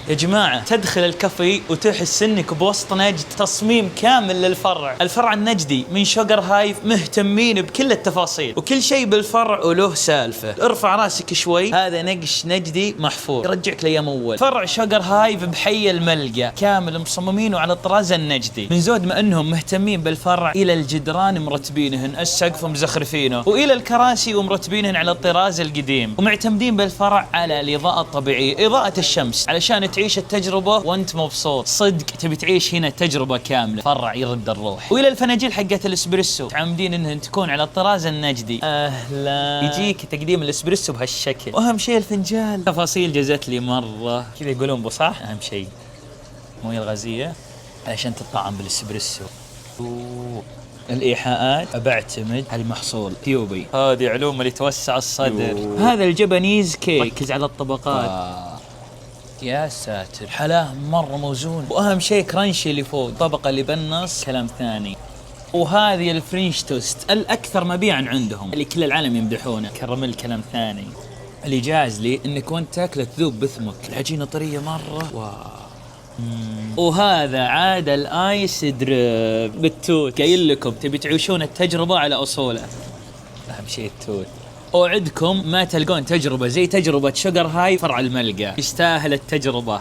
يا جماعة تدخل الكافي وتحس انك بوسط نجد، تصميم كامل للفرع. الفرع النجدي من شوجر هايف مهتمين بكل التفاصيل وكل شيء بالفرع وله سالفة. ارفع راسك شوي، هذا نقش نجدي محفور يرجعك ليوم اول. فرع شوجر هايف بحي الملقا كامل مصممينه على الطراز النجدي. من زود ما انهم مهتمين بالفرع، الى الجدران مرتبينهن، السقف مزخرفينه، والى الكراسي ومرتبينهن على الطراز القديم. ومعتمدين بالفرع على الاضاءة الطبيعية، اضاءة الشمس، علشان تعيش التجربة وانت مبسوط. صدق تبي تعيش هنا تجربة كاملة، فرع يرد الروح. والى الفناجيل حقت الاسبريسو، متعمدين انهن تكون على الطراز النجدي. اهلا، يجيك تقديم الاسبريسو بهالشكل. واهم شيء الفنجان، تفاصيل جزت لي مرة كذا يقولون بو صح. اهم شيء مويه الغازية علشان تطعم بالاسبريسو. الإيحاءات بعتمد على المحصول كيوبي. هذه علوم اللي توسع الصدر. هذا الجبنيز كيك، ركز على الطبقات. يا ساتر، حلاه مرة موزون. وأهم شيء كرانشي اللي فوق، الطبقة اللي بالنص كلام ثاني. وهذه الفرنش توست الأكثر مبيعا عندهم، اللي كل العالم يمدحونه. كراميل كلام ثاني. اللي جاز لي إنك وانت تاكله تذوب بثمك، العجينة طرية مرة. واو. وهذا عاد الايس دريب بالتوت. قايل لكم تبي تعيشون التجربة على أصوله. أهم شيء التوت. أوعدكم ما تلقون تجربة زي تجربة شوجر هاي فرع الملقا، يستاهل التجربة.